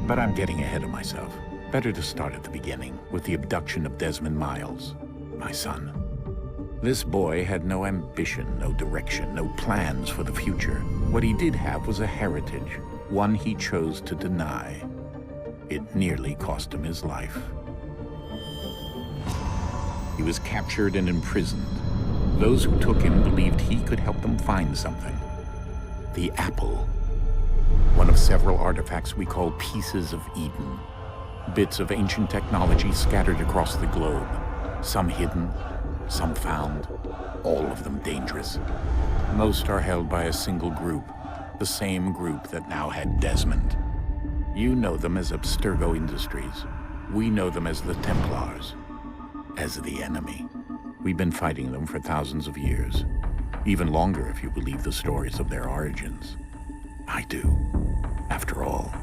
But I'm getting ahead of myself. Better to start at the beginning, with the abduction of Desmond Miles, my son. This boy had no ambition, no direction, no plans for the future. What he did have was a heritage, one he chose to deny. It nearly cost him his life. He was captured and imprisoned. Those who took him believed he could help them find something. The apple. One of several artifacts we call pieces of Eden. Bits of ancient technology scattered across the globe. Some hidden, some found, all of them dangerous. Most are held by a single group, the same group that now had Desmond. You know them as Abstergo Industries. We know them as the Templars, as the enemy. We've been fighting them for thousands of years, even longer if you believe the stories of their origins. I do. After all,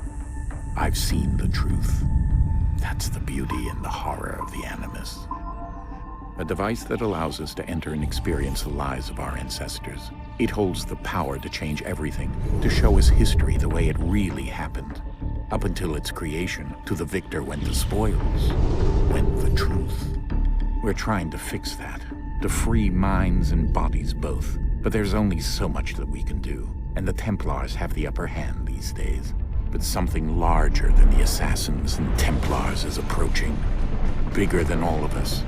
I've seen the truth. That's the beauty and the horror of the Animus. A device that allows us to enter and experience the lives of our ancestors. It holds the power to change everything, to show us history the way it really happened. Up until its creation, to the victor went the spoils, went the truth. We're trying to fix that, to free minds and bodies both. But there's only so much that we can do, and the Templars have the upper hand these days. But something larger than the Assassins and Templars is approaching, bigger than all of us.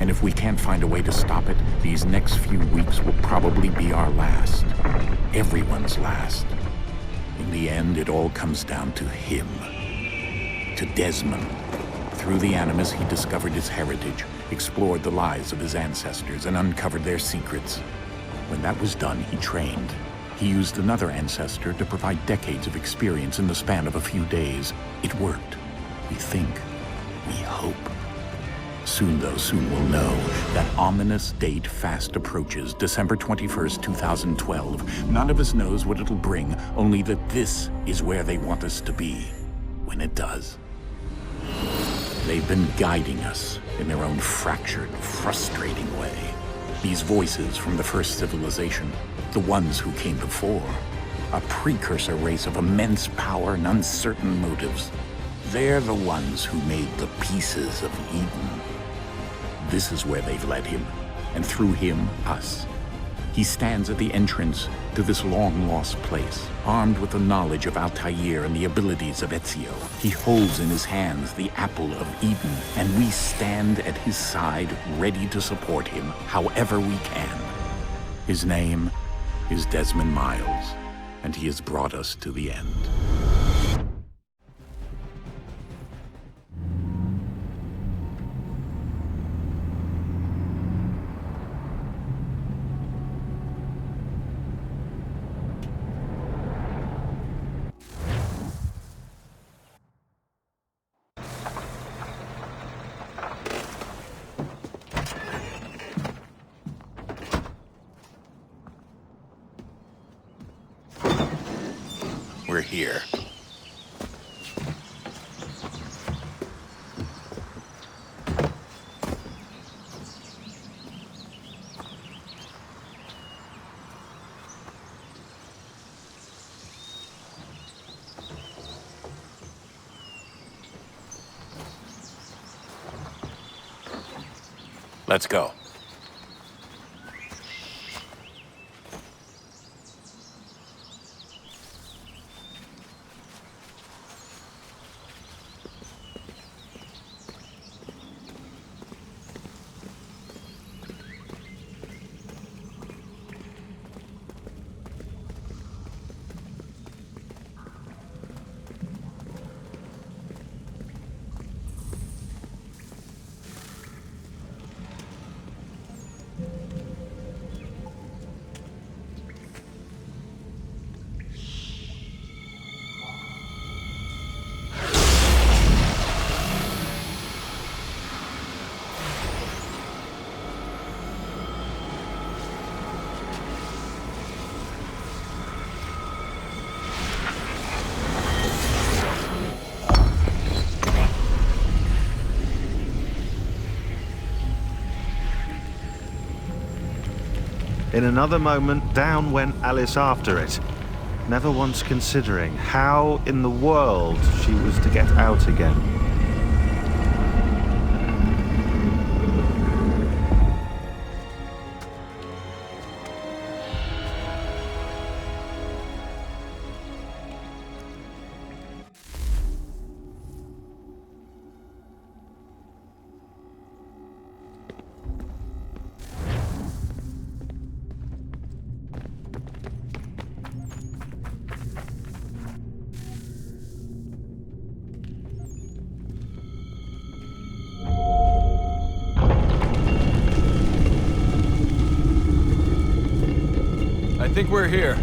And if we can't find a way to stop it, these next few weeks will probably be our last. Everyone's last. In the end, it all comes down to him. To Desmond. Through the Animus, he discovered his heritage, explored the lives of his ancestors, and uncovered their secrets. When that was done, he trained. He used another ancestor to provide decades of experience in the span of a few days. It worked. We think. We hope. Soon we'll know. That ominous date fast approaches, December 21st, 2012. None of us knows what it'll bring, only that this is where they want us to be, when it does. They've been guiding us in their own fractured, frustrating way. These voices from the first civilization, the ones who came before, a precursor race of immense power and uncertain motives. They're the ones who made the pieces of Eden. This is where they've led him, and through him, us. He stands at the entrance to this long-lost place, armed with the knowledge of Altair and the abilities of Ezio. He holds in his hands the apple of Eden, and we stand at his side, ready to support him however we can. His name is Desmond Miles, and he has brought us to the end. We're here. Let's go. In another moment, down went Alice after it. never once considering how in the world she was to get out again. I think we're here.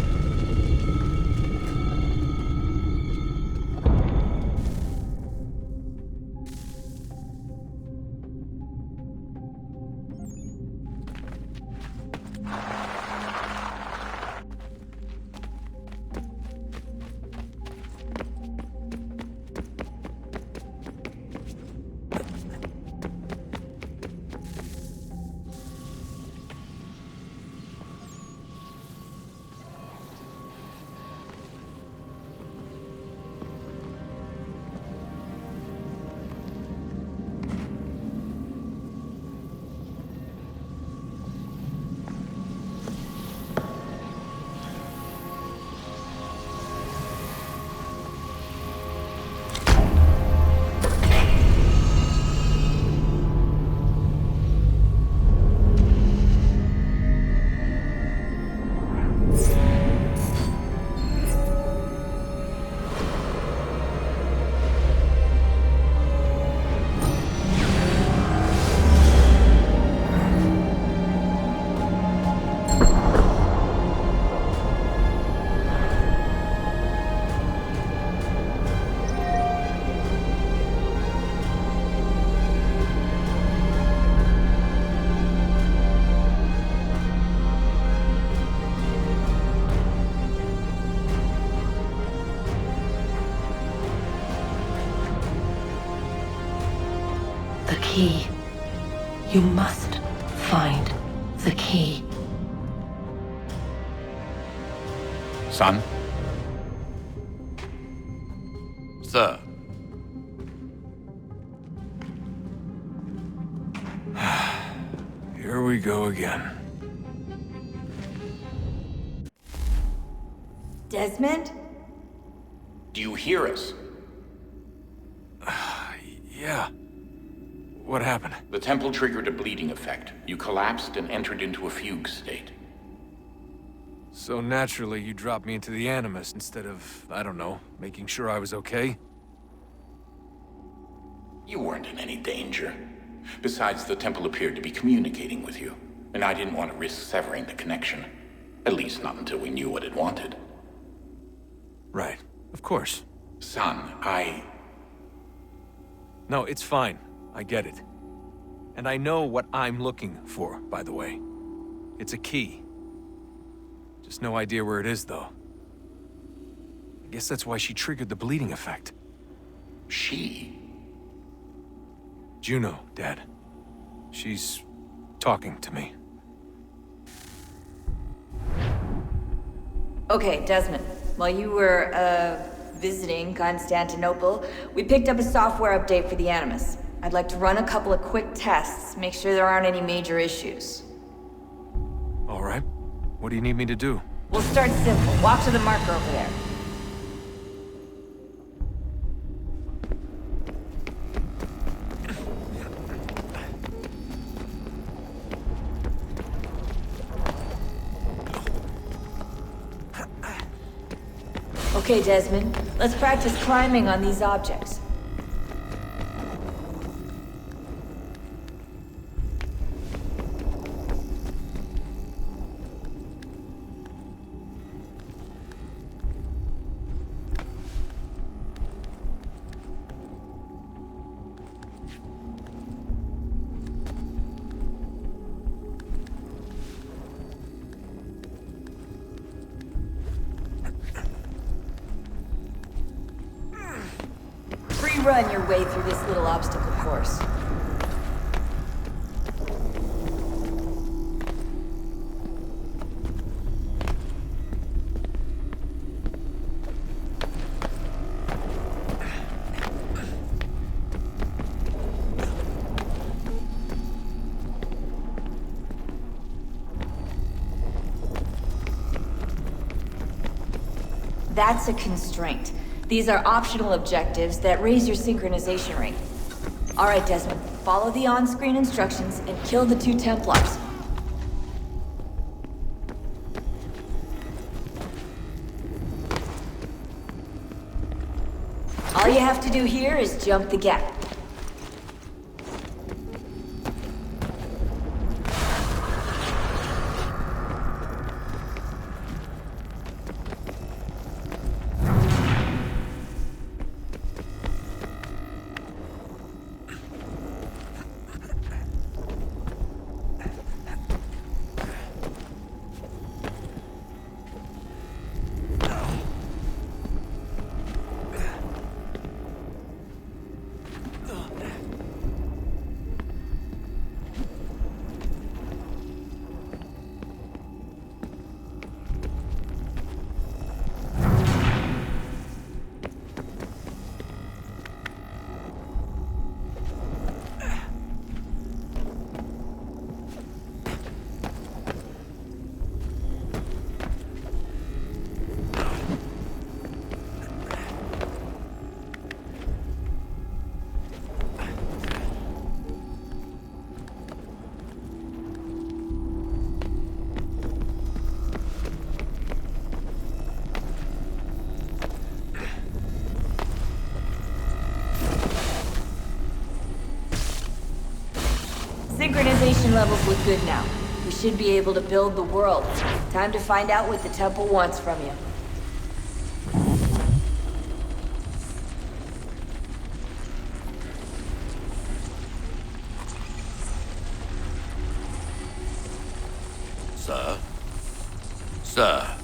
The key. You must find the key. Son? Sir. Here we go again. Desmond? Do you hear us? Yeah. What happened? The temple triggered a bleeding effect. You collapsed and entered into a fugue state. So naturally, you dropped me into the Animus instead of, I don't know, making sure I was okay? You weren't in any danger. Besides, the temple appeared to be communicating with you, and I didn't want to risk severing the connection. At least not until we knew what it wanted. Right. Of course. Son, No, it's fine. I get it. And I know what I'm looking for, by the way. It's a key. Just no idea where it is, though. I guess that's why she triggered the bleeding effect. She? Juno, Dad. She's talking to me. Okay, Desmond. While you were, visiting Constantinople, we picked up a software update for the Animus. I'd like to run a couple of quick tests, make sure there aren't any major issues. All right. What do you need me to do? We'll start simple. Walk to the marker over there. Okay, Desmond. Let's practice climbing on these objects. Run your way through this little obstacle course. That's a constraint. These are optional objectives that raise your synchronization rate. Alright, Desmond, follow the on-screen instructions and kill the 2 Templars. All you have to do here is jump the gap. Synchronization levels look good now. We should be able to build the world. Time to find out what the temple wants from you. Sir? Sir?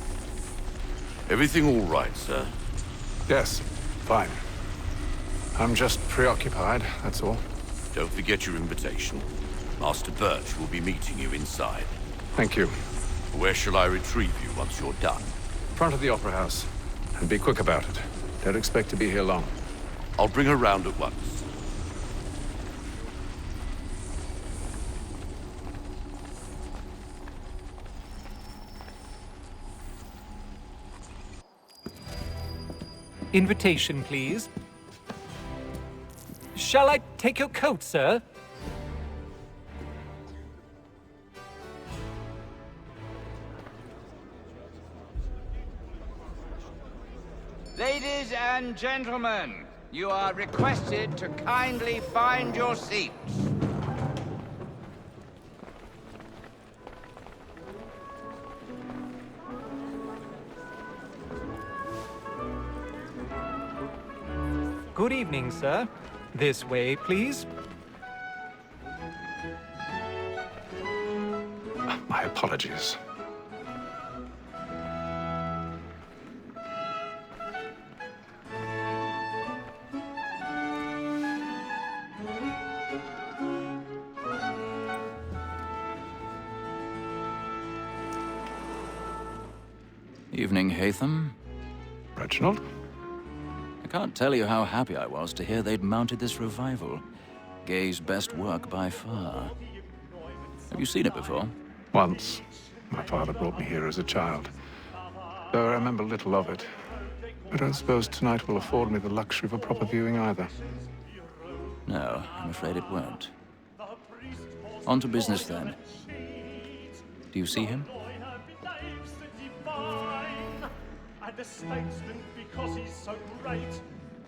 Everything all right, sir? Yes, fine. I'm just preoccupied, that's all. Don't forget your invitation. Master Birch will be meeting you inside. Thank you. Where shall I retrieve you once you're done? Front of the Opera House. And be quick about it. Don't expect to be here long. I'll bring her round at once. Invitation, please. Shall I take your coat, sir? Ladies and gentlemen, you are requested to kindly find your seats. Good evening, sir. This way, please. My apologies. Evening, Hatham. Reginald? I can't tell you how happy I was to hear they'd mounted this revival. Gay's best work by far. Have you seen it before? Once. My father brought me here as a child. Though I remember little of it. I don't suppose tonight will afford me the luxury of a proper viewing either. No, I'm afraid it won't. On to business then. Do you see him? And the statesman, because he's so great,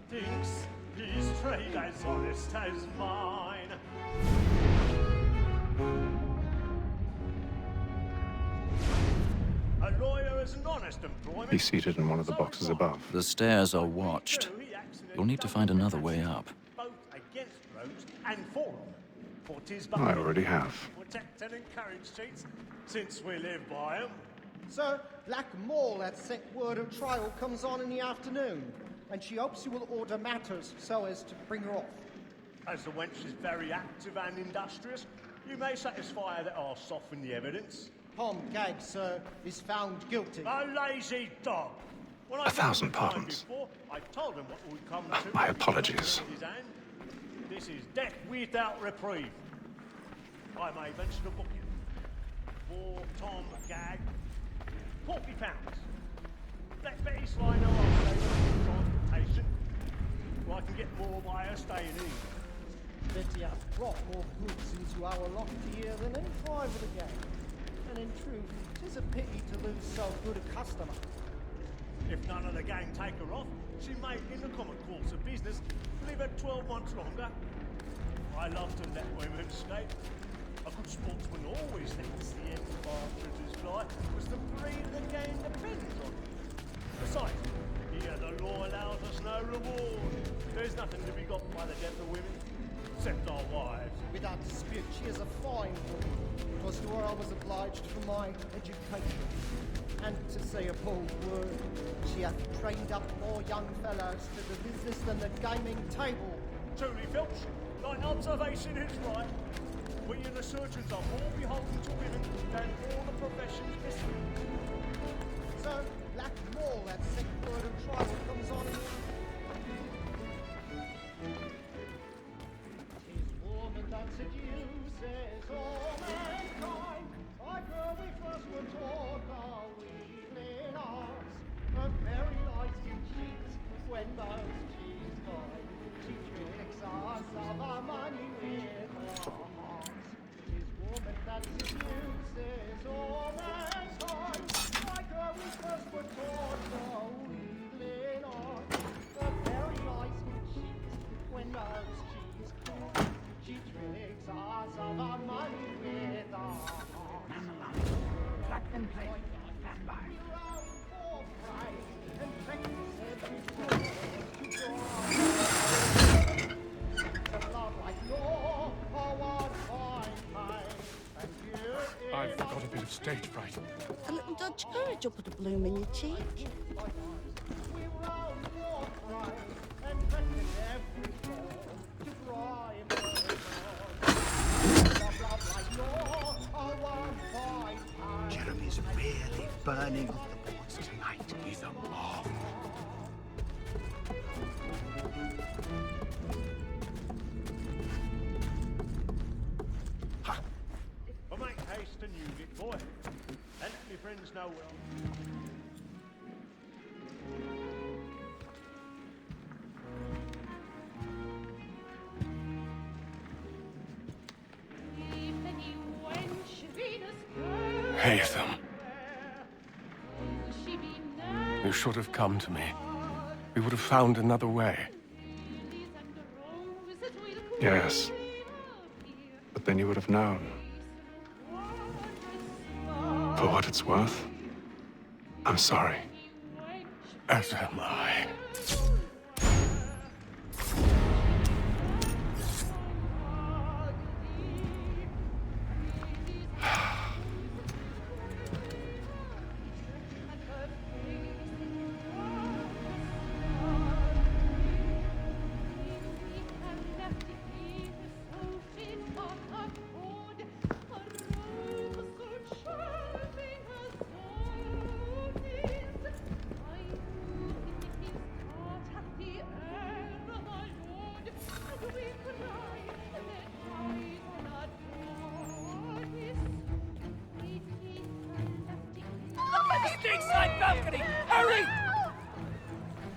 thinks his trade as honest as mine. A lawyer is an honest employment. He's seated in one of the boxes above. The stairs are watched. You'll need to find another way up. Both against roads and for them. For 'tis but I already have. protect and encourage cheats, since we live by 'em. Sir, Black Mall had sent word of trial comes on in the afternoon, and she hopes you will order matters so as to bring her off. As the wench is very active and industrious, you may satisfy her that I'll soften the evidence. Tom Gag, sir, is found guilty. A lazy dog! When I 1,000 got the time pardons. before, I told him what would come to My him. apologies. His hand. This is death without reprieve. I may venture to book you. For Tom Gag, £40. Let Betty slide her off transportation. Or I can get more by her staying in. Betty has brought more goods into our loft here than any five of the gang. And in truth, 'tis a pity to lose so good a customer. If none of the gang take her off, she may, in the common course of business, live her 12 months longer. I love to let women escape. A good sportsman always lets the end bastards fly, because the breed of the game depends on it. Besides, here the law allows us no reward. There's nothing to be got by the death of women, except our wives. Without dispute, she is a fine woman. It was to her I was obliged for my education. And to say a bold word, she hath trained up more young fellows to the business than the gaming table. Truly, Filch, thy observation is right. We and the surgeons are more beholden to women than all the professions missing. So, Black Mall, that sick word of trial comes on. Tis woman that seduces all mankind. Like her we first were taught our evening arts. Her very lies do cheat when those cheats find. She tricks us of our money with her hearts. Tis woman that seduces all mankind. Like her we first were taught our evening arts. Her very lies do cheat when those cheats find. She tricks us of our money with her hearts. Man alive. Black and play. Stand by. I've got a bit of stage fright. A little Dutch courage will put a bloom in your cheek. Jeremy's really burning off the boards tonight. He's a mob. But make haste and use it, boy. And let me friends know well. Haytham. You should have come to me. We would have found another way. Yes. But then you would have known. For what it's worth, I'm sorry. As am I. Side balcony! Hurry!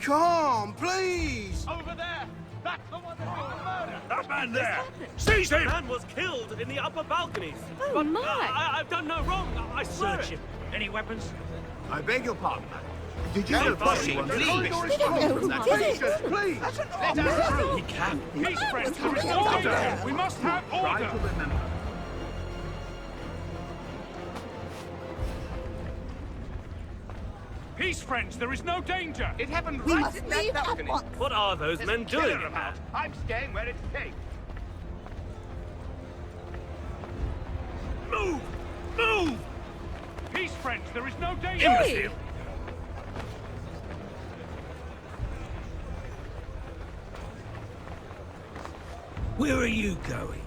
Come, please! Over there! That's the one that did the murder! That man there! Seize him! The man was killed in the upper balconies. Oh, but, my! I've done no wrong. I swear Search him. Any weapons? I beg your pardon, man. Did No, you bossy, anyone please. leave? We don't know who did it. Please! Let us through. He can. Peace, friends! There is no danger! We must have Try order! to remember. Peace, friends! There is no danger! It happened We right must in that leave at balcony. once. What are those men doing about? I'm staying where it's safe. Move! Move! Peace, friends! There is no danger! Imbecile! Where are you going?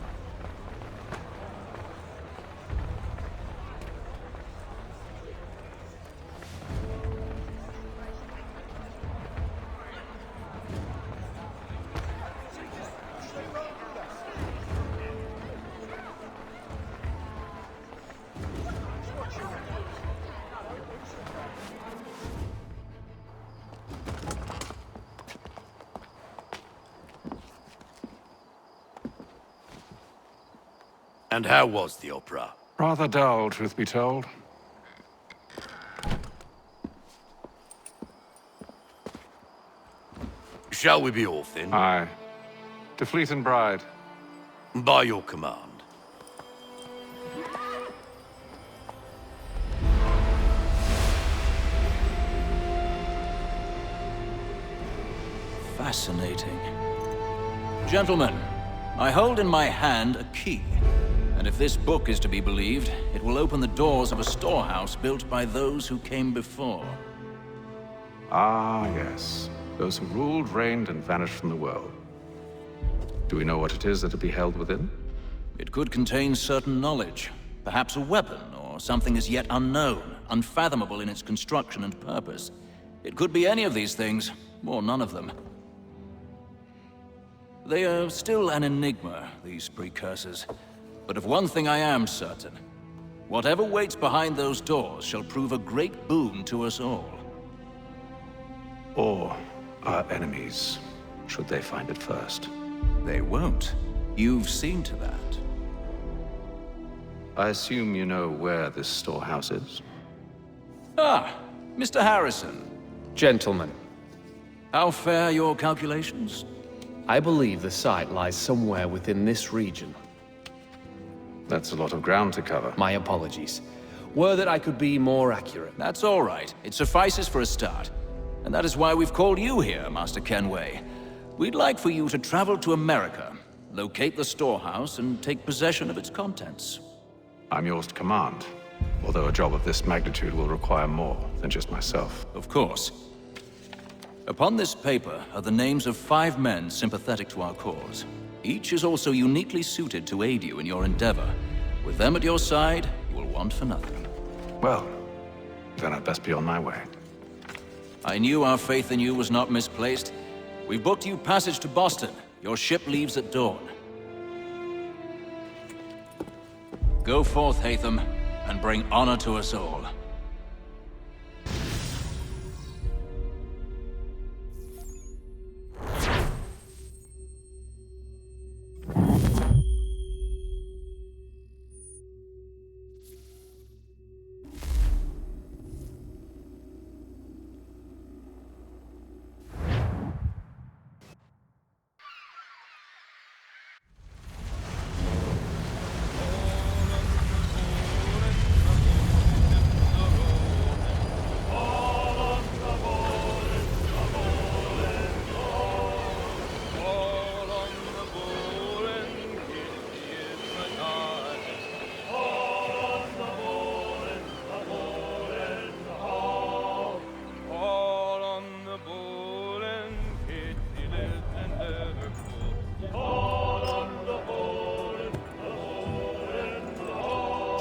And how was the opera? Rather dull, truth be told. Shall we be off then? Aye. To Fleet and Bride. By your command. Fascinating. Gentlemen, I hold in my hand a key. And if this book is to be believed, it will open the doors of a storehouse built by those who came before. Ah, yes. Those who ruled, reigned, and vanished from the world. Do we know what it is that will be held within? It could contain certain knowledge. Perhaps a weapon, or something as yet unknown, unfathomable in its construction and purpose. It could be any of these things, or none of them. They are still an enigma, these precursors. But of one thing I am certain. Whatever waits behind those doors shall prove a great boon to us all. Or our enemies, should they find it first. They won't. You've seen to that. I assume you know where this storehouse is? Ah, Mr. Harrison. Gentlemen, How fare your calculations? I believe the site lies somewhere within this region. That's a lot of ground to cover. My apologies. Were that I could be more accurate. That's all right. It suffices for a start. And that is why we've called you here, Master Kenway. We'd like for you to travel to America, locate the storehouse, and take possession of its contents. I'm yours to command, although a job of this magnitude will require more than just myself. Of course. Upon this paper are the names of 5 men sympathetic to our cause. Each is also uniquely suited to aid you in your endeavor. With them at your side, you will want for nothing. Well, then I'd best be on my way. I knew our faith in you was not misplaced. We've booked you passage to Boston. Your ship leaves at dawn. Go forth, Hatham, and bring honor to us all.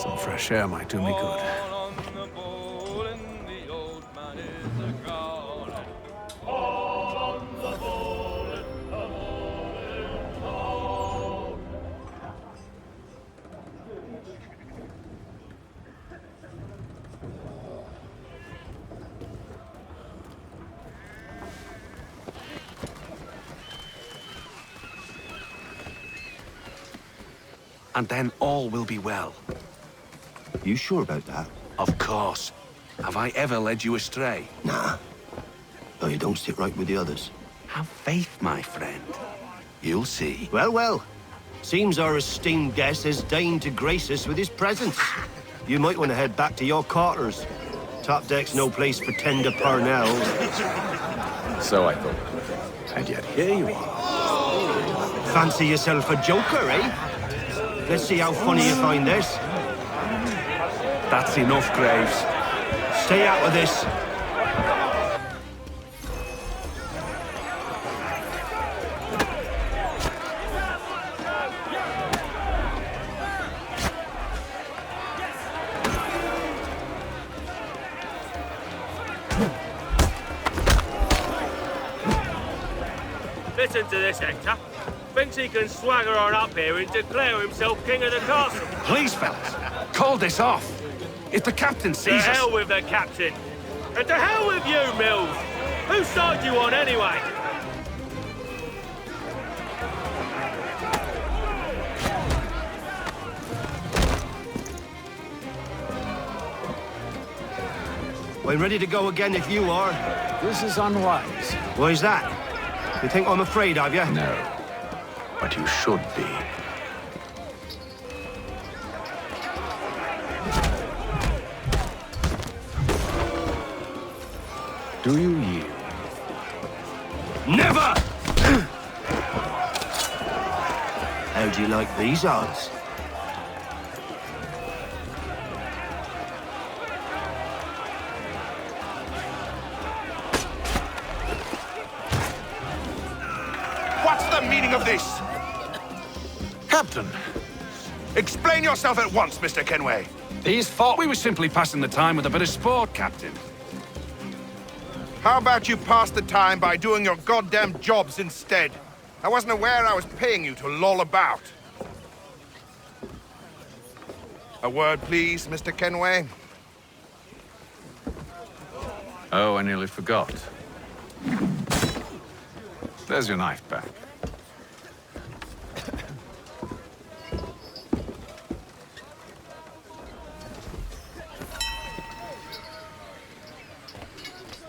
Some fresh air might do me good. And then all will be well. You sure about that? Of course. Have I ever led you astray? Nah. No, you don't sit right with the others. Have faith, my friend. You'll see. Well, well. Seems our esteemed guest has deigned to grace us with his presence. You might want to head back to your quarters. Top deck's no place for tender parnells. So I thought. And yet here you are. Fancy yourself a joker, eh? Let's see how funny you find this. That's enough, Graves. Stay out of this. Listen to this, Hector. Thinks he can swagger on up here and declare himself king of the castle. Please, fellas, call this off. If the captain To sees us... hell with the captain. And to hell with you, Mills. Whose side you on, anyway? I'm ready to go again if you are. This is unwise. Why's that? You think I'm afraid of you? No. But you should be. Do you yield? Never! How do you like these odds? What's the meaning of this? Captain! Explain yourself at once, Mr. Kenway. These thought we were simply passing the time with a bit of sport, Captain. How about you pass the time by doing your goddamn jobs instead? I wasn't aware I was paying you to loll about. A word, please, Mr. Kenway. Oh, I nearly forgot. There's your knife back.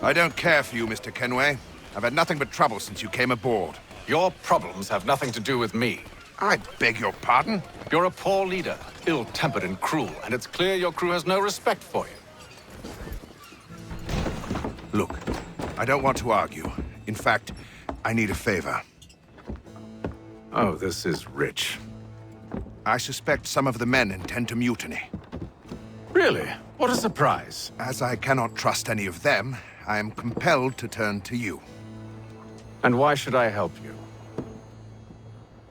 I don't care for you, Mr. Kenway. I've had nothing but trouble since you came aboard. Your problems have nothing to do with me. I beg your pardon? You're a poor leader, ill-tempered and cruel, and it's clear your crew has no respect for you. Look, I don't want to argue. In fact, I need a favor. Oh, this is rich. I suspect some of the men intend to mutiny. Really? What a surprise. As I cannot trust any of them, I am compelled to turn to you. And why should I help you?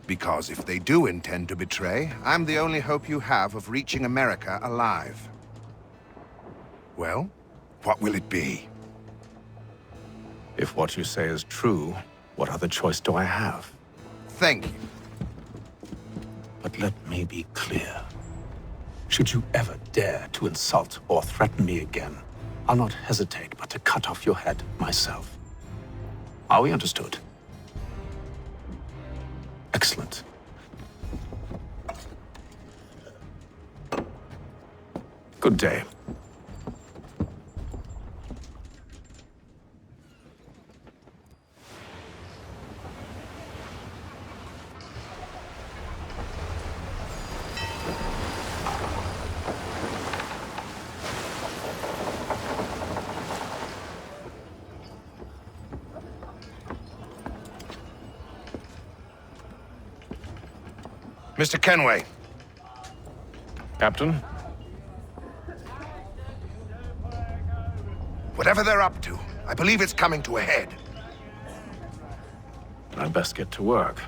Because if they do intend to betray, I'm the only hope you have of reaching America alive. Well, what will it be? If what you say is true, what other choice do I have? Thank you. But let me be clear. Should you ever dare to insult or threaten me again, I'll not hesitate but to cut off your head myself. Are we understood? Excellent. Good day. Mr. Kenway. Captain? Whatever they're up to, I believe it's coming to a head. I'd best get to work.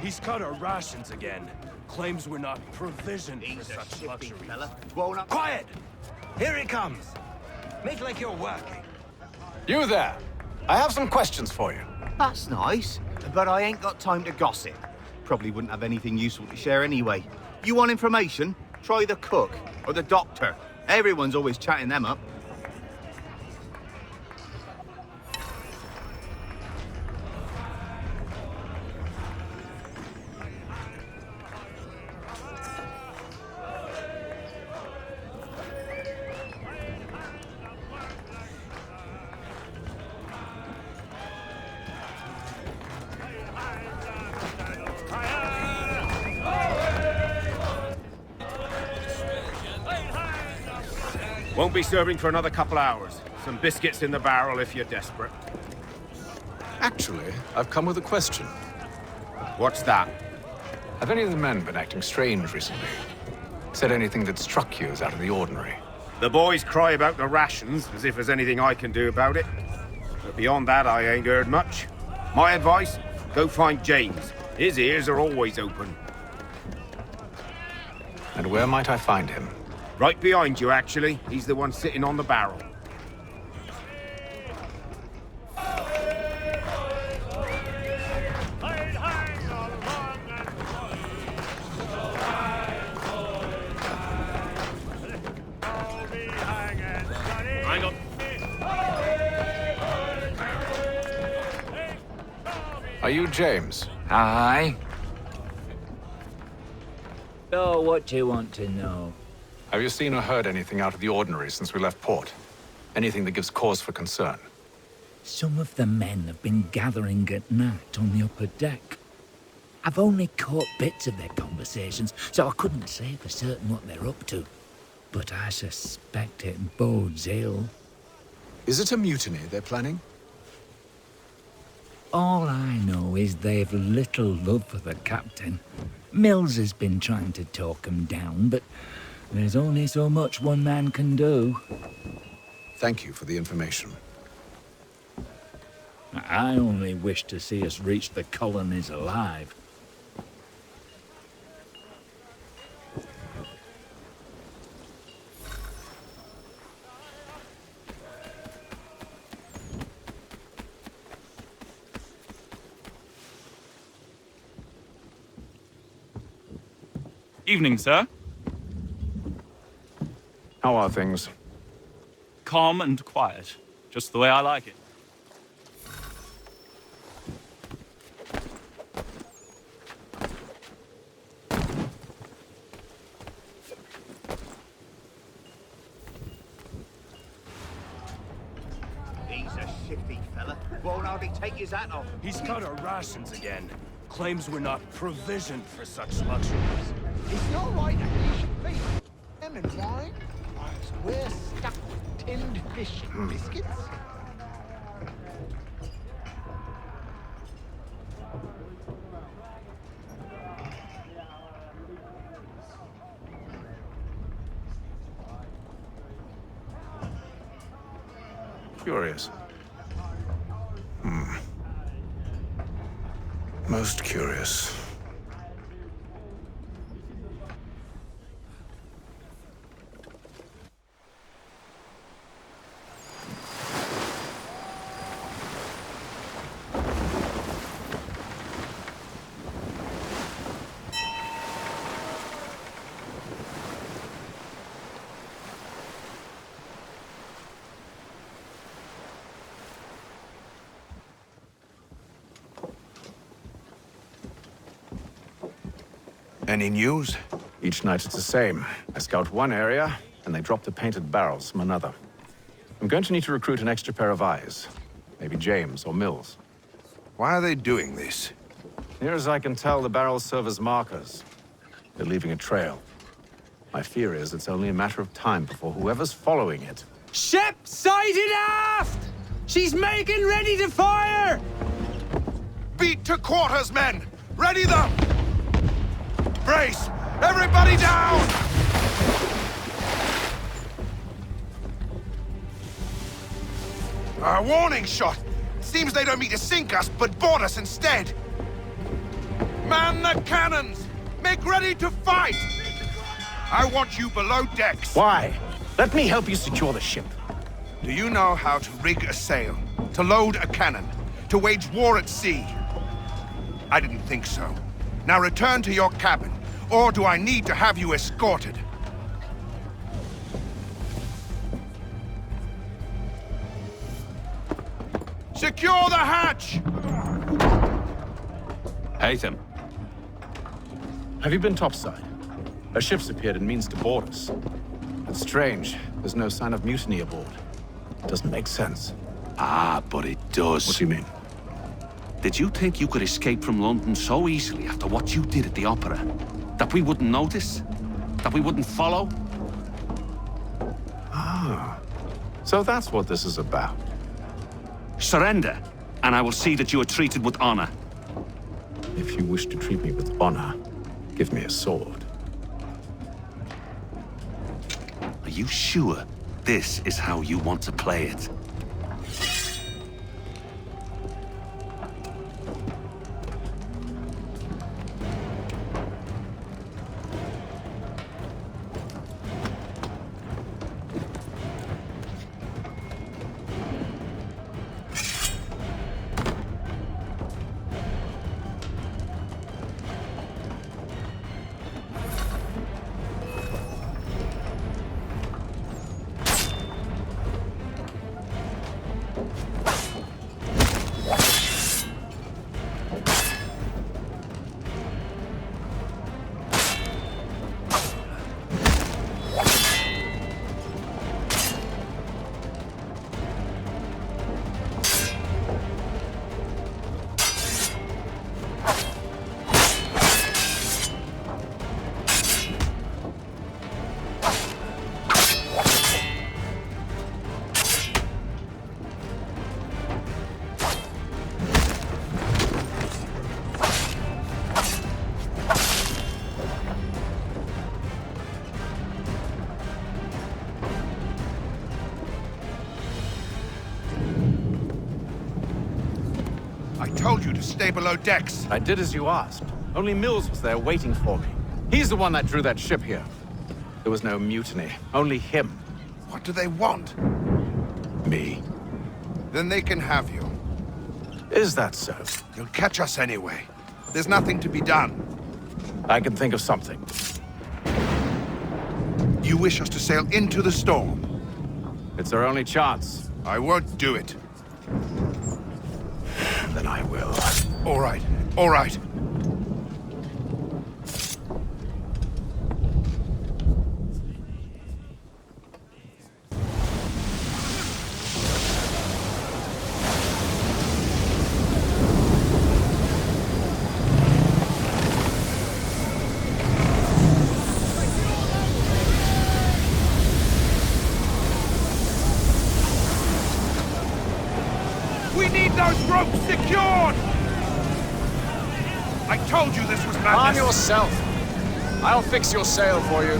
He's cut our rations again. Claims we're not provisioned for such luxuries. Quiet! Here it comes. Make like you're working. You there! I have some questions for you. That's nice, but I ain't got time to gossip. Probably wouldn't have anything useful to share anyway. You want information? Try the cook or the doctor. Everyone's always chatting them up. Won't be serving for another couple hours. Some biscuits in the barrel if you're desperate. Actually, I've come with a question. What's that? Have any of the men been acting strange recently? Said anything that struck you as out of the ordinary? The boys cry about the rations, as if there's anything I can do about it. But beyond that, I ain't heard much. My advice, go find James. His ears are always open. And where might I find him? Right behind you, actually. He's the one sitting on the barrel. Hang on. you James? Aye. So, what do you want to know? Have you seen or heard anything out of the ordinary since we left port? Anything that gives cause for concern? Some of the men have been gathering at night on the upper deck. I've only caught bits of their conversations, so I couldn't say for certain what they're up to. But I suspect it bodes ill. Is it a mutiny they're planning? All I know is they've little love for the captain. Mills has been trying to talk 'em down, but there's only so much one man can do. Thank you for the information. I only wish to see us reach the colonies alive. Evening, sir. How are things? Calm and quiet. Just the way I like it. He's a shifty fella. Won't hardly take his hat off. He's cut our rations again. Claims we're not provisioned for such luxuries. It's not right that you should be lemon wine, whilst we're stuck with tinned fish and biscuits. Curious. Most curious. Any news? Each night it's the same. I scout one area, and they drop the painted barrels from another. I'm going to need to recruit an extra pair of eyes. Maybe James or Mills. Why are they doing this? Near as I can tell, the barrels serve as markers. They're leaving a trail. My fear is it's only a matter of time before whoever's following it... Ship sighted aft! She's making ready to fire! Beat to quarters, men! Ready them! Brace! Everybody down! A warning shot! Seems they don't mean to sink us, but board us instead! Man the cannons! Make ready to fight! I want you below decks. Why? Let me help you secure the ship. Do you know how to rig a sail? To load a cannon? To wage war at sea? I didn't think so. Now return to your cabin, or do I need to have you escorted? Secure the hatch! Haytham. Have you been topside? A ship's appeared and means to board us. It's strange. There's no sign of mutiny aboard. Doesn't make sense. Ah, but it does. What do you mean? Did you think you could escape from London so easily after what you did at the opera? That we wouldn't notice? That we wouldn't follow? Ah. So that's what this is about. Surrender, and I will see that you are treated with honor. If you wish to treat me with honor, give me a sword. Are you sure this is how you want to play it? told you to stay below decks. I did as you asked. Only Mills was there waiting for me. He's the one that drew that ship here. There was no mutiny, only him. What do they want? Me. Then they can have you. Is that so? You'll catch us anyway. There's nothing to be done. I can think of something. You wish us to sail into the storm? It's our only chance. I won't do it. Then I will. All right, all right. We need those ropes secured! I told you this was madness. Arm yourself. I'll fix your sail for you.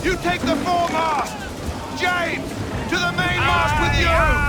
You take the foremast! James, to the mainmast with you!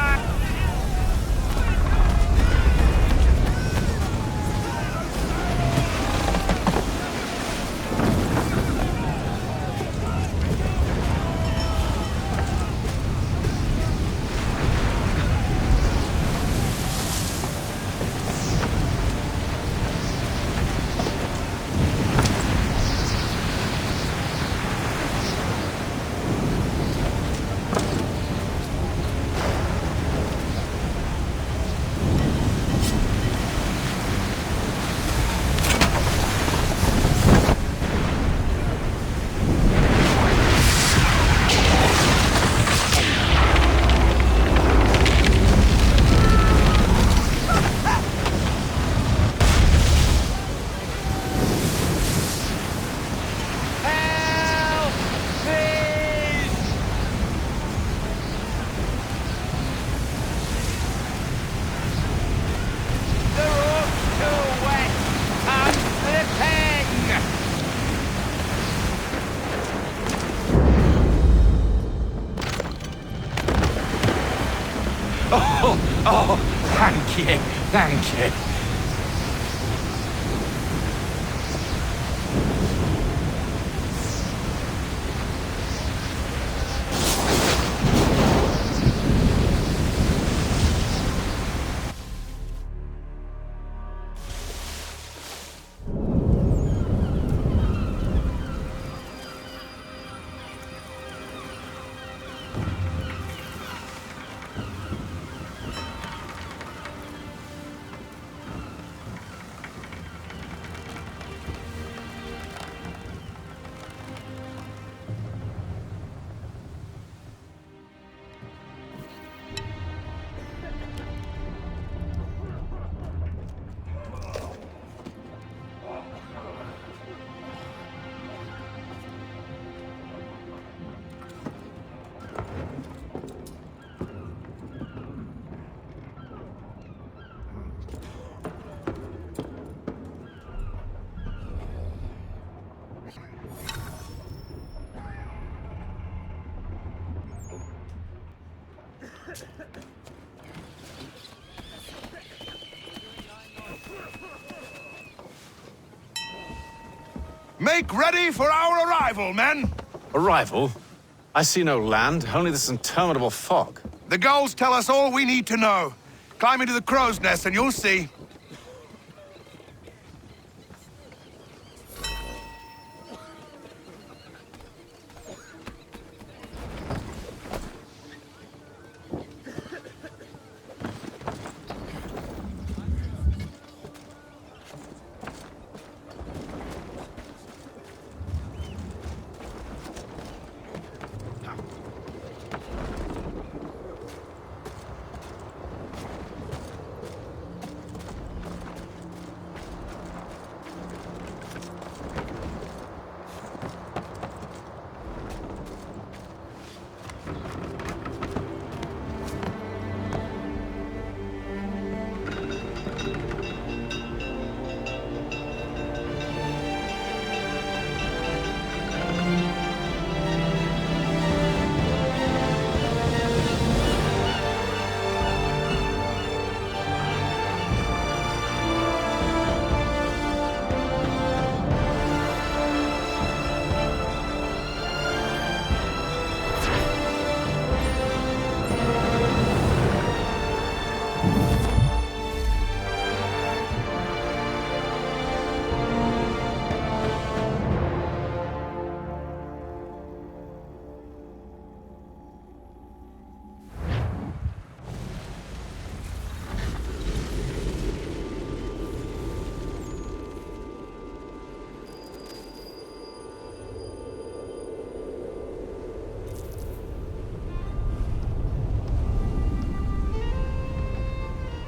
Oh, thank you, thank you. Make ready for our arrival, men! Arrival? I see no land, only this interminable fog. The gulls tell us all we need to know. Climb into the crow's nest and you'll see.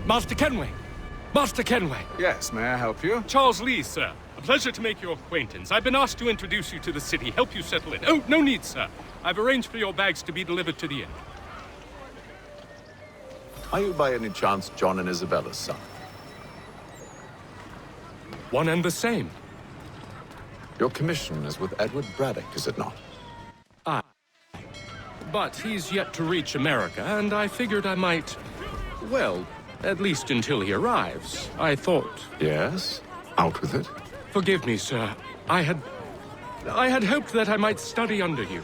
Master Kenway! Master Kenway! Yes, may I help you? Charles Lee, sir. A pleasure to make your acquaintance. I've been asked to introduce you to the city, help you settle in. Oh, no need, sir. I've arranged for your bags to be delivered to the inn. Are you by any chance John and Isabella's son? One and the same. Your commission is with Edward Braddock, is it not? Ah. But he's yet to reach America, and I figured I might... Well, at least until he arrives, I thought... Yes? Out with it. Forgive me, sir. I had hoped that I might study under you.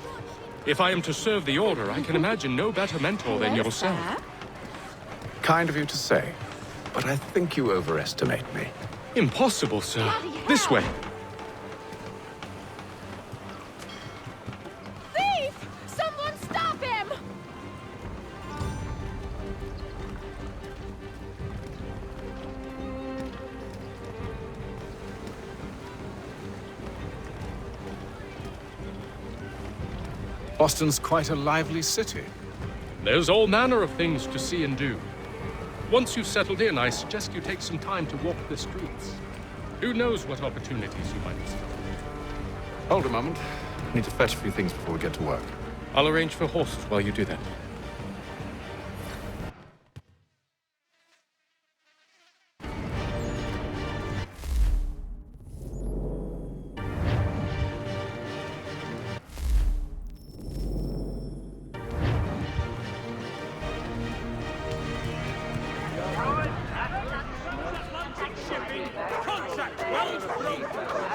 If I am to serve the Order, I can imagine no better mentor than yourself. Kind of you to say, but I think you overestimate me. Impossible, sir. This way. Thief! Someone stop him! Boston's quite a lively city. There's all manner of things to see and do. Once you've settled in, I suggest you take some time to walk the streets. Who knows what opportunities you might discover. Hold a moment. I need to fetch a few things before we get to work. I'll arrange for horses while you do that. Contract well through.